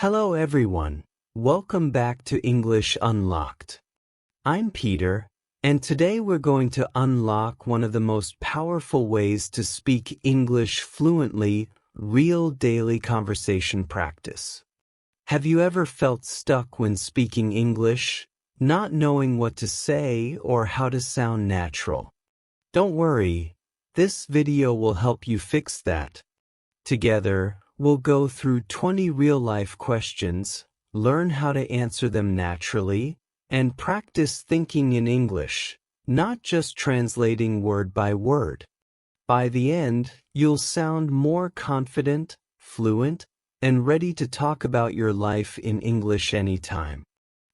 Hello everyone, welcome back to English Unlocked. I'm Peter, and today we're going to unlock one of the most powerful ways to speak English fluently, real daily conversation practice. Have you ever felt stuck when speaking English, not knowing what to say or how to sound natural? Don't worry, this video will help you fix that. Together, we'll go through 20 real-life questions, learn how to answer them naturally, and practice thinking in English, not just translating word by word. By the end, you'll sound more confident, fluent, and ready to talk about your life in English anytime.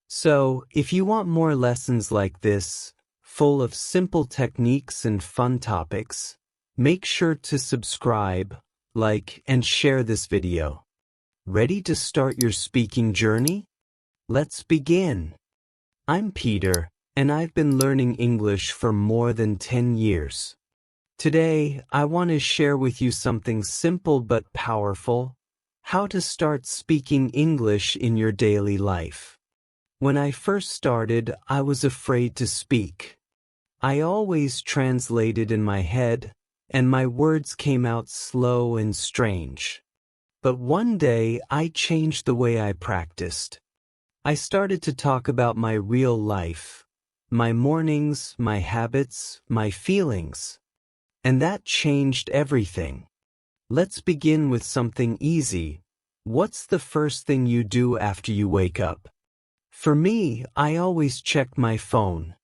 So, if you want more lessons like this, full of simple techniques and fun topics, make sure to subscribe, like, and share this video. Ready to start your speaking journey? Let's begin. I'm Peter, and I've been learning English for more than 10 years. Today, I want to share with you something simple but powerful: how to start speaking English in your daily life. When I first started, I was afraid to speak. I always translated in my head, and my words came out slow and strange. But one day, I changed the way I practiced. I started to talk about my real life, my mornings, my habits, my feelings. And that changed everything. Let's begin with something easy. What's the first thing you do after you wake up? For me, I always check my phone.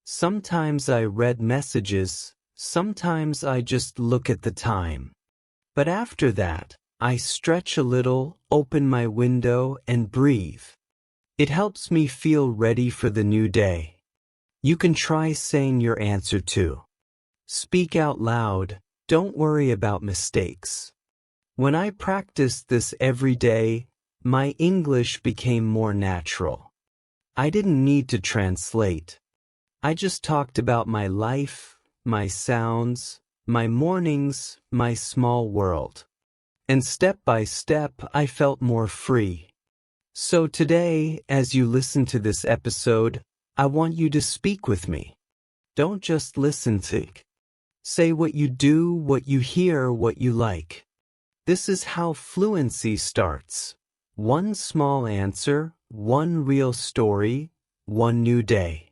Sometimes I read messages, sometimes I just look at the time. But after that, I stretch a little, open my window, and breathe. It helps me feel ready for the new day. You can try saying your answer too. Speak out loud, don't worry about mistakes. When I practiced this every day, my English became more natural. I didn't need to translate. I just talked about my life, my sounds, my mornings, my small world. And step by step, I felt more free. So today, as you listen to this episode, I want you to speak with me. Don't just listen to. Say what you do, what you hear, what you like. This is how fluency starts. One small answer, one real story, one new day.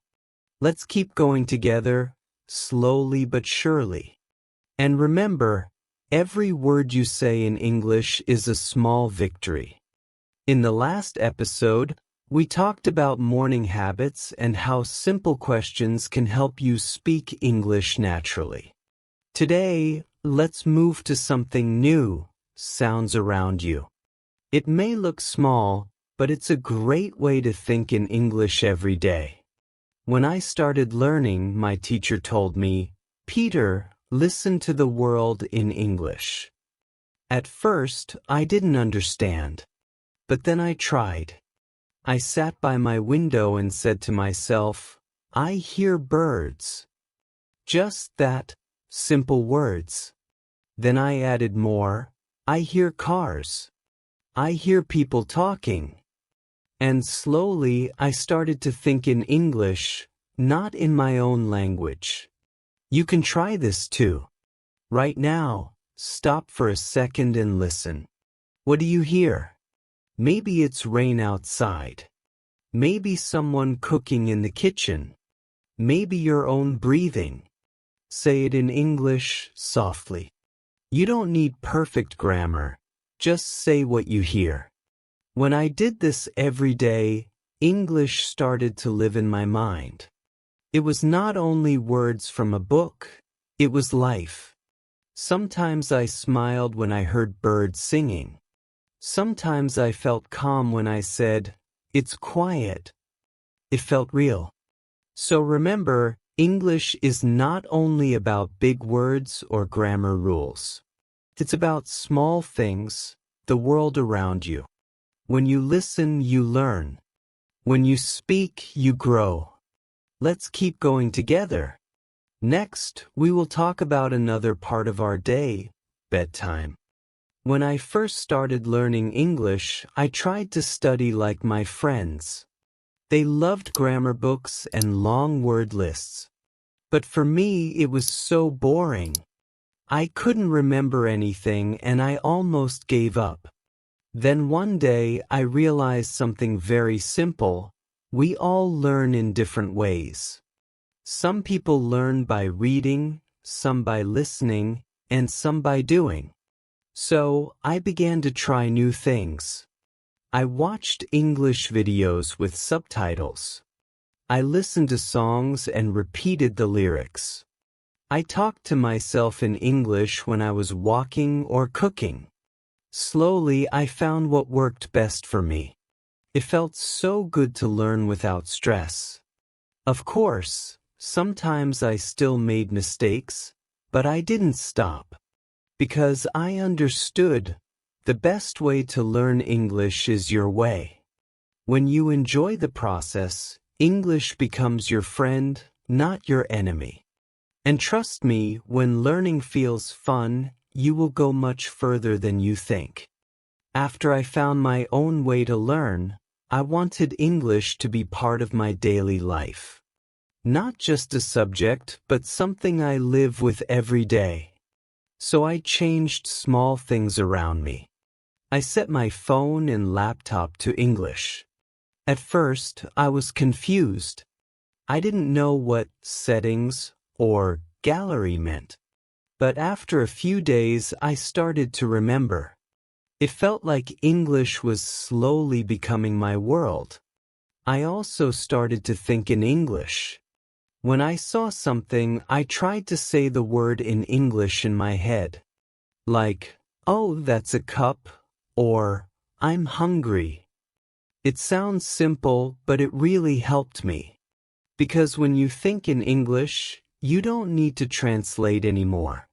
Let's keep going together, slowly but surely. And remember, every word you say in English is a small victory. In the last episode, we talked about morning habits and how simple questions can help you speak English naturally. Today, let's move to something new: sounds around you. It may look small, but it's a great way to think in English every day. When I started learning, my teacher told me, "Peter, listen to the world in English." At first, I didn't understand. But then I tried. I sat by my window and said to myself, "I hear birds." Just that, simple words. Then I added more. I hear cars. I hear people talking. And slowly I started to think in English, not in my own language. You can try this too. Right now, stop for a second and listen. What do you hear? Maybe it's rain outside. Maybe someone cooking in the kitchen. Maybe your own breathing. Say it in English softly. You don't need perfect grammar. Just say what you hear. When I did this every day, English started to live in my mind. It was not only words from a book, it was life. Sometimes I smiled when I heard birds singing. Sometimes I felt calm when I said, "It's quiet." It felt real. So remember, English is not only about big words or grammar rules. It's about small things, the world around you. When you listen, you learn. When you speak, you grow. Let's keep going together. Next, we will talk about another part of our day, bedtime. When I first started learning English, I tried to study like my friends. They loved grammar books and long word lists. But for me, it was so boring. I couldn't remember anything and I almost gave up. Then one day, I realized something very simple. We all learn in different ways. Some people learn by reading, some by listening, and some by doing. So, I began to try new things. I watched English videos with subtitles. I listened to songs and repeated the lyrics. I talked to myself in English when I was walking or cooking. Slowly, I found what worked best for me. It felt so good to learn without stress. Of course, sometimes I still made mistakes, but I didn't stop. Because I understood, the best way to learn English is your way. When you enjoy the process, English becomes your friend, not your enemy. And trust me, when learning feels fun, you will go much further than you think. After I found my own way to learn, I wanted English to be part of my daily life. Not just a subject, but something I live with every day. So I changed small things around me. I set my phone and laptop to English. At first, I was confused. I didn't know what settings or gallery meant. But after a few days, I started to remember. It felt like English was slowly becoming my world. I also started to think in English. When I saw something, I tried to say the word in English in my head. Like, oh, that's a cup, or I'm hungry. It sounds simple, but it really helped me. Because when you think in English, you don't need to translate anymore.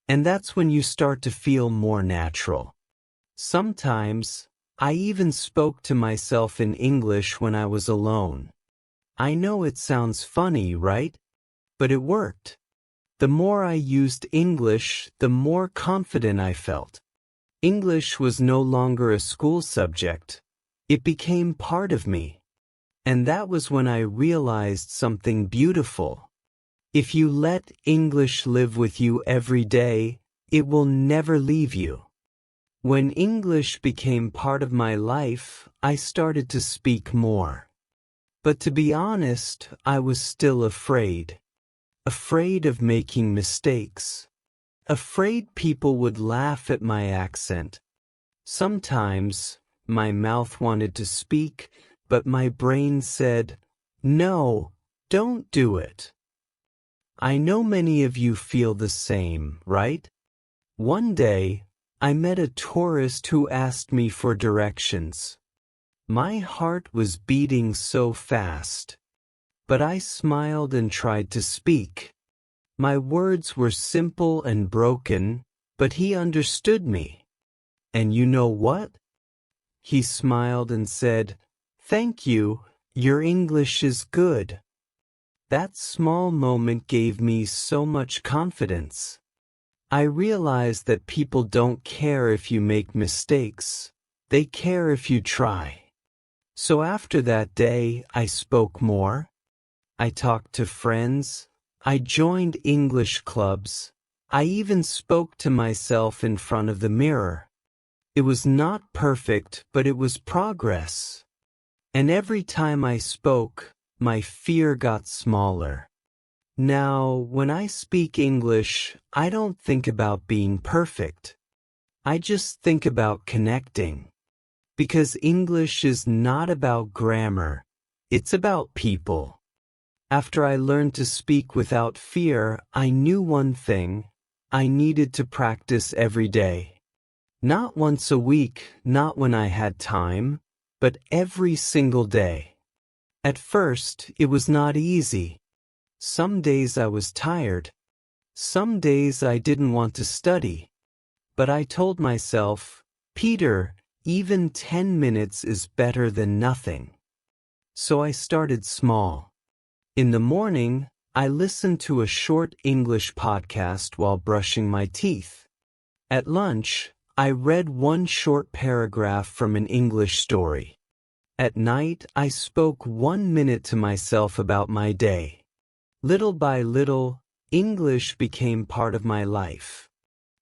And that's when you start to feel more natural. Sometimes, I even spoke to myself in English when I was alone. I know it sounds funny, right? But it worked. The more I used English, the more confident I felt. English was no longer a school subject. It became part of me. And that was when I realized something beautiful. If you let English live with you every day, it will never leave you. When English became part of my life, I started to speak more. But to be honest, I was still afraid. Afraid of making mistakes. Afraid people would laugh at my accent. Sometimes, my mouth wanted to speak, but my brain said, "No, don't do it." I know many of you feel the same, right? One day, I met a tourist who asked me for directions. My heart was beating so fast. But I smiled and tried to speak. My words were simple and broken, but he understood me. And you know what? He smiled and said, "Thank you, your English is good." That small moment gave me so much confidence. I realized that people don't care if you make mistakes. They care if you try. So after that day, I spoke more. I talked to friends. I joined English clubs. I even spoke to myself in front of the mirror. It was not perfect, but it was progress. And every time I spoke, my fear got smaller. Now, when I speak English, I don't think about being perfect. I just think about connecting. Because English is not about grammar, it's about people. After I learned to speak without fear, I knew one thing: I needed to practice every day. Not once a week, not when I had time, but every single day. At first, it was not easy. Some days I was tired. Some days I didn't want to study. But I told myself, "Peter, even 10 minutes is better than nothing." So I started small. In the morning, I listened to a short English podcast while brushing my teeth. At lunch, I read one short paragraph from an English story. At night, I spoke 1 minute to myself about my day. Little by little, English became part of my life.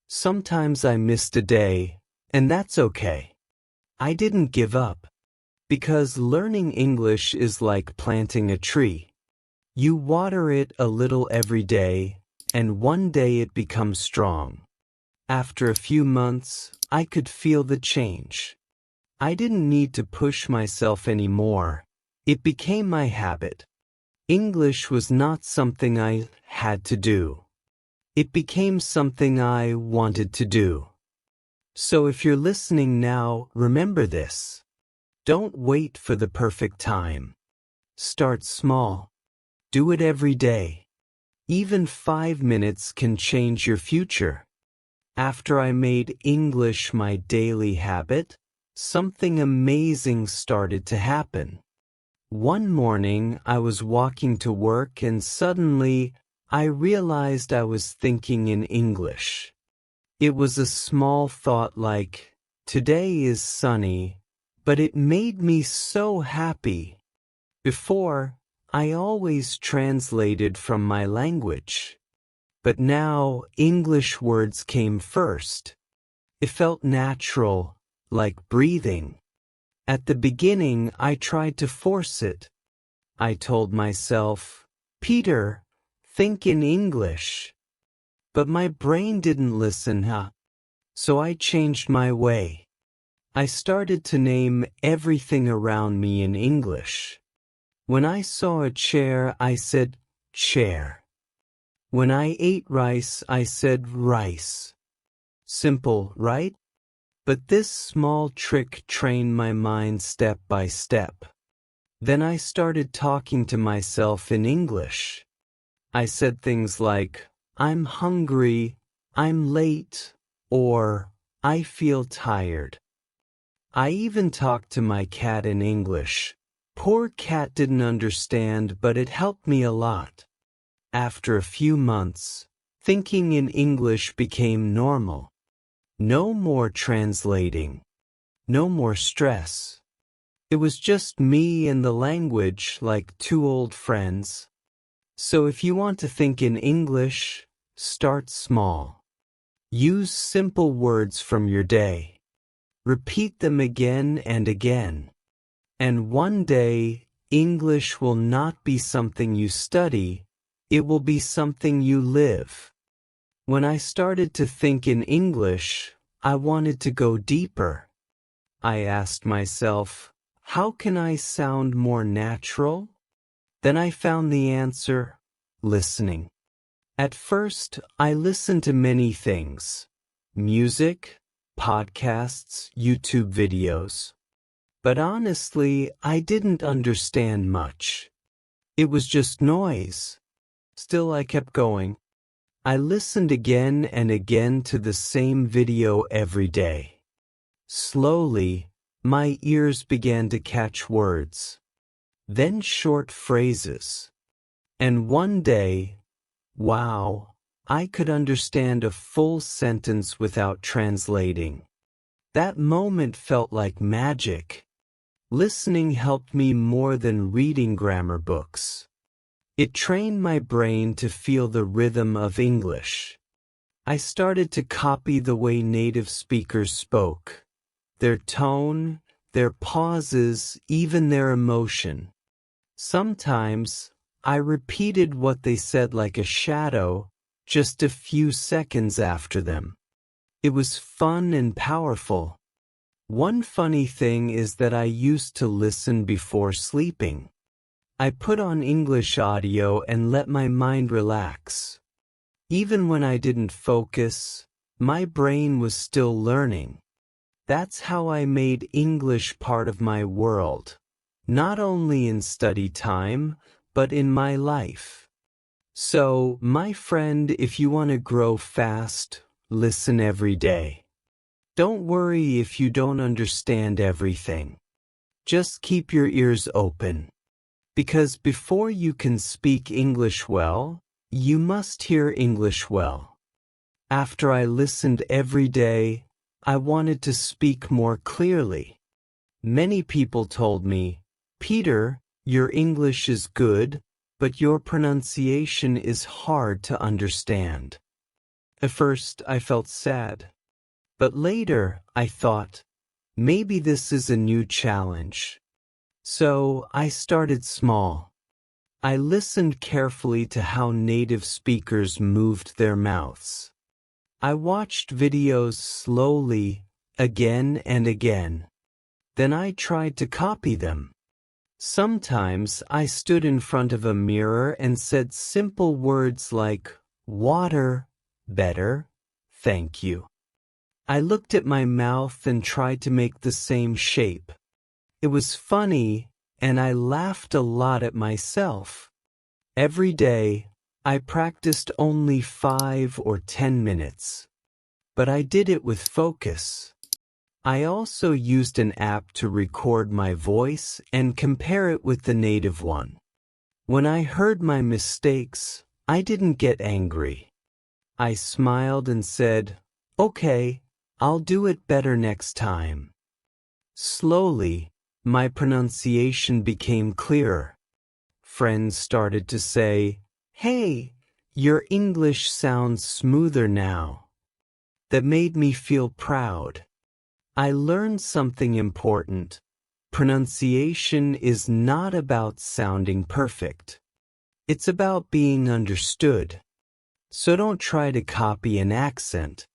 Sometimes I missed a day, and that's okay. I didn't give up. Because learning English is like planting a tree. You water it a little every day, and one day it becomes strong. After a few months, I could feel the change. I didn't need to push myself anymore. It became my habit. English was not something I had to do. It became something I wanted to do. So if you're listening now, remember this. Don't wait for the perfect time. Start small. Do it every day. Even 5 minutes can change your future. After I made English my daily habit, something amazing started to happen. One morning, I was walking to work and suddenly, I realized I was thinking in English. It was a small thought like, today is sunny, but it made me so happy. Before, I always translated from my language. But now, English words came first. It felt natural, like breathing. At the beginning, I tried to force it. I told myself, Peter, think in English. But my brain didn't listen, So I changed my way. I started to name everything around me in English. When I saw a chair, I said, chair. When I ate rice, I said rice. Simple, right? But this small trick trained my mind step by step. Then I started talking to myself in English. I said things like, I'm hungry, I'm late, or I feel tired. I even talked to my cat in English. Poor cat didn't understand, but it helped me a lot. After a few months, thinking in English became normal. No more translating. No more stress. It was just me and the language like two old friends. So if you want to think in English, start small. Use simple words from your day. Repeat them again and again. And one day, English will not be something you study, it will be something you live. When I started to think in English, I wanted to go deeper. I asked myself, how can I sound more natural? Then I found the answer, listening. At first, I listened to many things. Music, podcasts, YouTube videos. But honestly, I didn't understand much. It was just noise. Still, I kept going. I listened again and again to the same video every day. Slowly, my ears began to catch words. Then short phrases. And one day, wow, I could understand a full sentence without translating. That moment felt like magic. Listening helped me more than reading grammar books. It trained my brain to feel the rhythm of English. I started to copy the way native speakers spoke. Their tone, their pauses, even their emotion. Sometimes, I repeated what they said like a shadow, just a few seconds after them. It was fun and powerful. One funny thing is that I used to listen before sleeping. I put on English audio and let my mind relax. Even when I didn't focus, my brain was still learning. That's how I made English part of my world, not only in study time, but in my life. So, my friend, if you want to grow fast, listen every day. Don't worry if you don't understand everything. Just keep your ears open. Because before you can speak English well, you must hear English well. After I listened every day, I wanted to speak more clearly. Many people told me, "Peter, your English is good, but your pronunciation is hard to understand." At first, I felt sad. But later, I thought, maybe this is a new challenge. So, I started small. I listened carefully to how native speakers moved their mouths. I watched videos slowly, again and again. Then I tried to copy them. Sometimes I stood in front of a mirror and said simple words like, water, better, thank you. I looked at my mouth and tried to make the same shape. It was funny, and I laughed a lot at myself. Every day, I practiced only 5 or 10 minutes. But I did it with focus. I also used an app to record my voice and compare it with the native one. When I heard my mistakes, I didn't get angry. I smiled and said, "Okay, I'll do it better next time." Slowly, my pronunciation became clearer. Friends started to say, "Hey, your English sounds smoother now." That made me feel proud. I learned something important. Pronunciation is not about sounding perfect. It's about being understood. So don't try to copy an accent.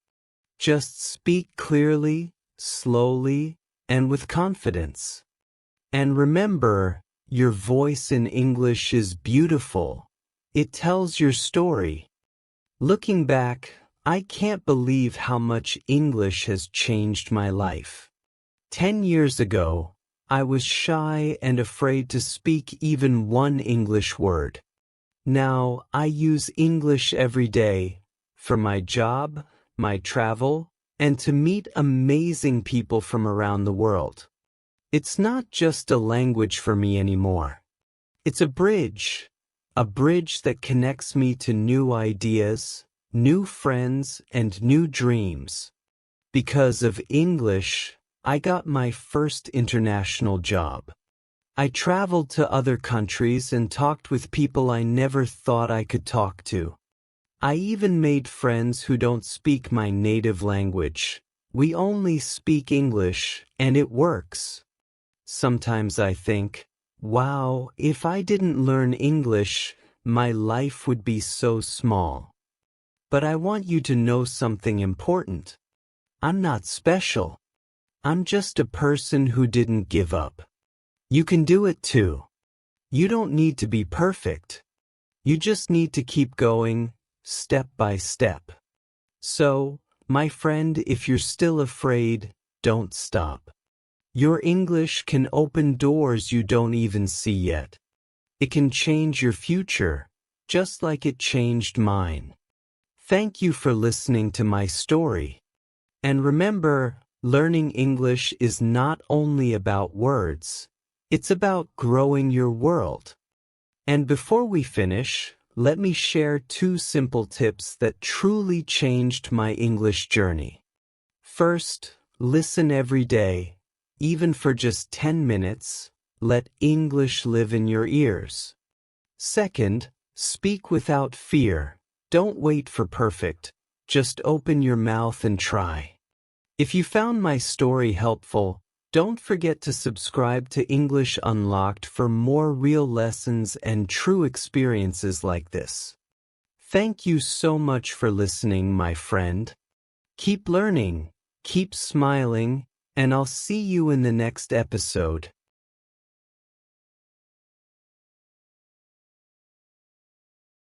Just speak clearly, slowly, and with confidence. And remember, your voice in English is beautiful. It tells your story. Looking back, I can't believe how much English has changed my life. 10 years ago, I was shy and afraid to speak even one English word. Now, I use English every day, for my job, my travel, and to meet amazing people from around the world. It's not just a language for me anymore. It's a bridge that connects me to new ideas, new friends, and new dreams. Because of English, I got my first international job. I traveled to other countries and talked with people I never thought I could talk to. I even made friends who don't speak my native language. We only speak English, and it works. Sometimes I think, wow, if I didn't learn English, my life would be so small. But I want you to know something important. I'm not special. I'm just a person who didn't give up. You can do it too. You don't need to be perfect. You just need to keep going, step by step. So, my friend, if you're still afraid, don't stop. Your English can open doors you don't even see yet. It can change your future, just like it changed mine. Thank you for listening to my story. And remember, learning English is not only about words, it's about growing your world. And before we finish, let me share 2 simple tips that truly changed my English journey. First, listen every day, even for just 10 minutes. Let English live in your ears. Second, speak without fear. Don't wait for perfect. Just open your mouth and try. If you found my story helpful, don't forget to subscribe to English Unlocked for more real lessons and true experiences like this. Thank you so much for listening, my friend. Keep learning, keep smiling, and I'll see you in the next episode.